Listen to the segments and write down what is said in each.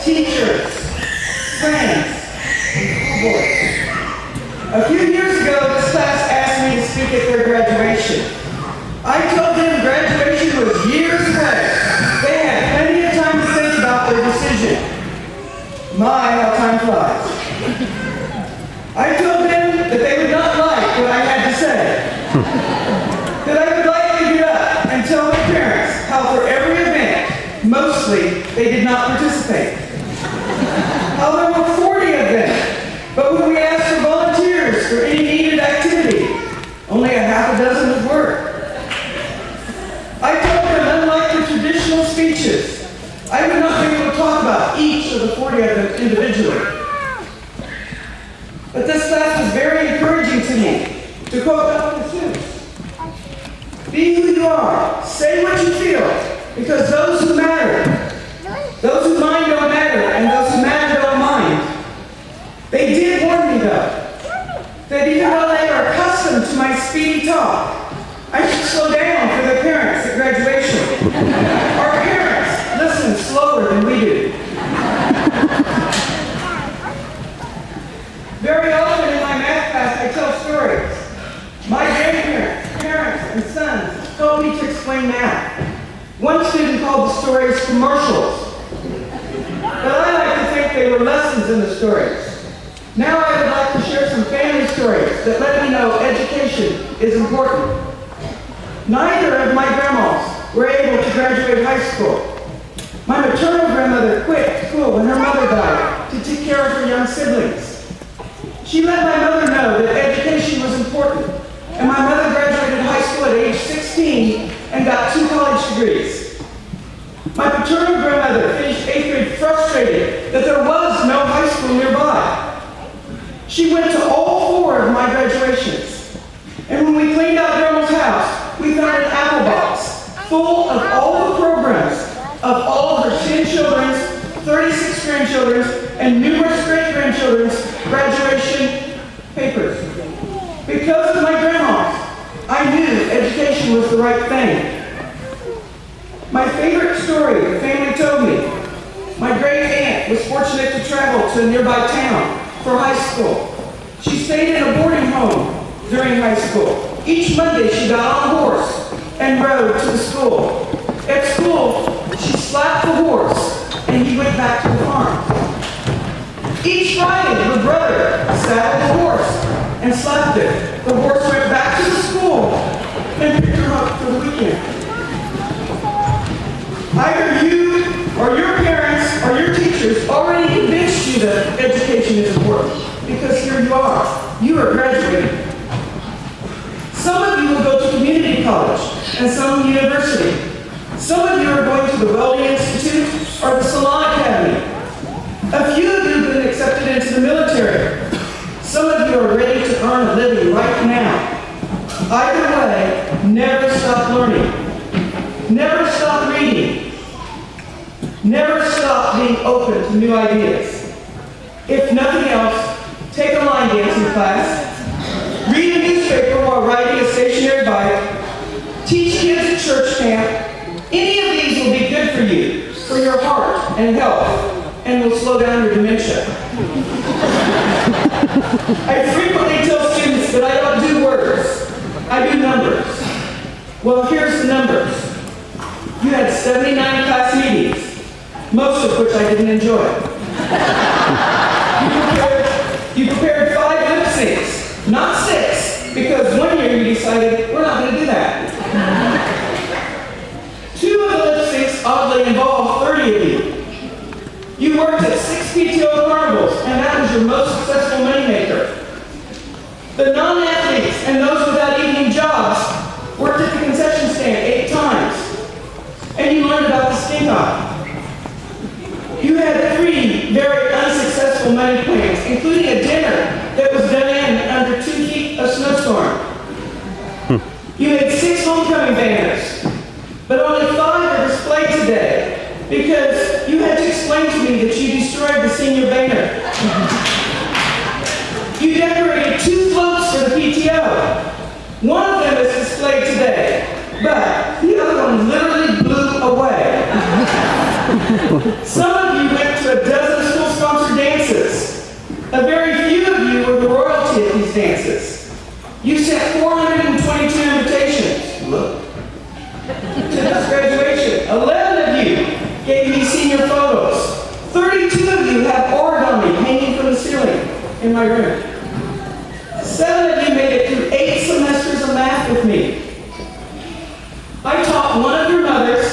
teachers, friends, and schoolboys. A few years ago, this class asked me to speak at their graduation. I told them graduation was years away. They had plenty of time to think about their decision. My, how time flies. I told them that they would not like what I had to say. That I would likely get up and tell their parents how for every event, mostly, they did not participate. How there were 40 of them, but when we asked for volunteers for any needed activity, only a half a dozen would work. I told them, unlike the traditional speeches, I would not be able to talk about each of the 40 of them individually. But this class was very encouraging to me. To quote Dr. Seuss, be who you are, say what you feel, because those who matter, those who mind don't matter, and those who matter don't mind. They did warn me, though, that even though they are accustomed to my speedy talk, I should slow down for their parents at graduation. Our parents listen slower than we do. Very often in my math class, I tell stories. My grandparents, parents, and sons told me to explain math. One student called the stories commercials. But I like to think they were lessons in the stories. Now I would like to share some family stories that let me know education is important. Neither of my grandmas were able to graduate high school. My maternal grandmother quit school when her mother died to take care of her young siblings. She let my mother know that education was important, and my mother graduated high school at age 16 and got 2 college degrees. My paternal grandmother finished 8th grade frustrated that there was no high school nearby. She went to all 4 of my graduations, and when we cleaned out Grandma's house, we found an apple box full of all the programs of all of her 10 children's, 36 grandchildren's, and numerous great-grandchildren's graduation papers. Because of my grandmas, I knew education was the right thing. My favorite story the family told me, my great-aunt was fortunate to travel to a nearby town for high school. She stayed in a boarding home during high school. Each Monday she got on a horse and rode to the school. At school, she slapped the horse and he went back to the farm. Each Friday, her brother saddled the horse and slapped it. The horse went back to the school and picked her up for the weekend. Either you or your parents or your teachers already convinced you that education is important, because here you are. You are graduating. Some of you will go to community college and some university. Some of you are going to the Welding Institute or the Salon Academy. A few of you have been accepted into the military. Some of you are ready to earn a living right now. Either way, never stop learning. Never stop reading. Never stop being open to new ideas. If nothing else, take a line dancing class, read a newspaper while riding a stationary bike, teach kids at church camp. Any of these will be good for you, for your heart and health, and will slow down your dementia. I frequently tell students that I don't do words, I do numbers. Well, here's the numbers. You had 79 class meetings, most of which I didn't enjoy. You prepared 5 lip syncs, not 6, because one year you decided, we're not going to do that. 2 of the lip syncs oddly involved 30 of you. You worked at 6 PTO carnivals, and that was your most successful moneymaker. The non-athletes and those without evening jobs worked at the concession stand 8 times, and you learned about the stink eye. You had 3 very unsuccessful money plans, including a dinner that was done in under 2 feet of snowstorm. You had 6 homecoming banners, but only 5 are displayed today because you had to explain to me that you destroyed the senior banner. You decorated 2 floats for the PTO. One of them is displayed today, but the other one literally blew away. Some of you went to a dozen A very few of you were the royalty at these dances. You sent 422 invitations. Look. To this graduation. 11 of you gave me senior photos. 32 of you have origami hanging from the ceiling in my room. 7 of you made it through 8 semesters of math with me. I taught one of your mothers,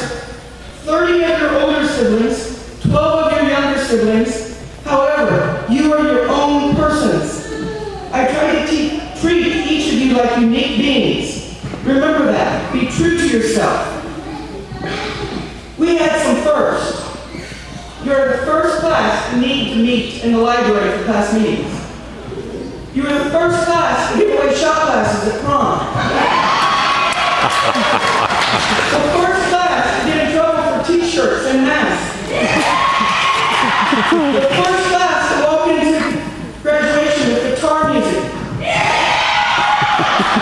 30 of your older siblings, 12 of your younger siblings. However, you are your own persons. I try to treat each of you like unique beings. Remember that. Be true to yourself. We had some firsts. You're the first class to need to meet in the library for class meetings. You were the first class to give away shot glasses at prom. The first class to get in trouble for t-shirts and masks. The first class to walk into graduation with guitar music.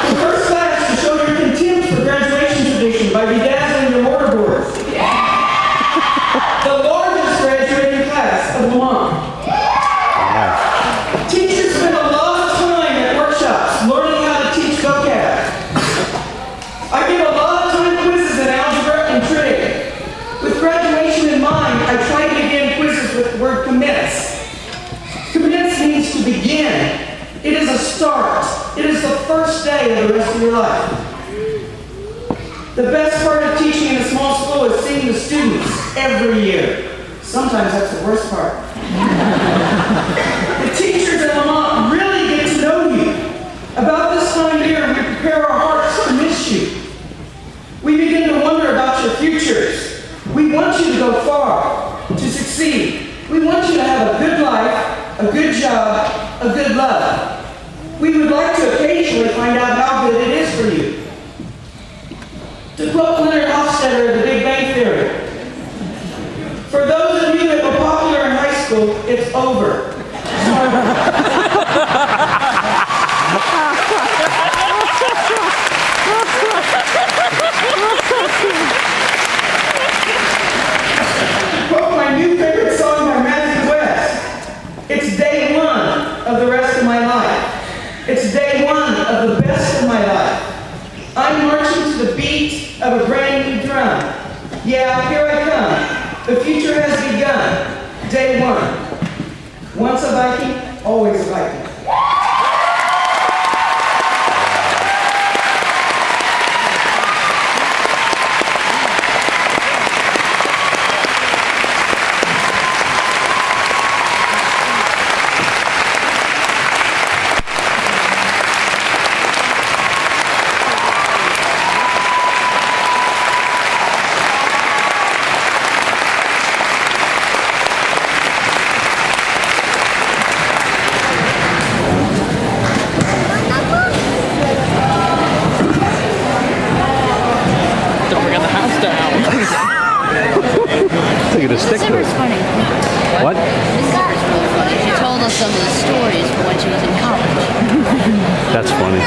The first class to show your contempt for graduation tradition by bedazzling your mortarboards. The largest graduating class of Lamont. Teachers spend a lot of time at workshops learning how to teach vocab. I give a lot of time quizzes in algebra and trig. With graduation in mind, I try to begin quizzes with the word commence. Commence means to begin. It is a start. It is the first day of the rest of your life. The best part of teaching in a small school is seeing the students every year. Sometimes that's the worst part. The teachers at Lamont really get to know you. About this time of year, we prepare our hearts to miss you. We begin to wonder about your futures. We want you to go far, to succeed. We want you to have a good life, a good job, a good love. We would like to occasionally find out how good it is for you. To quote Leonard Hofstadter of The Big Bang Theory, for those of you that were popular in high school, it's over. Quote my new favorite song by Matthew West. It's day one of the rest of my life. It's day one of the best of my life. I'm marching to the beat of a brand new drum. Yeah, here I come. The future has begun. Day one. Once a Viking, always a Viking. Look at a stick to it. Funny. What? This is really funny. She told us some of the stories from when she was in college. That's funny.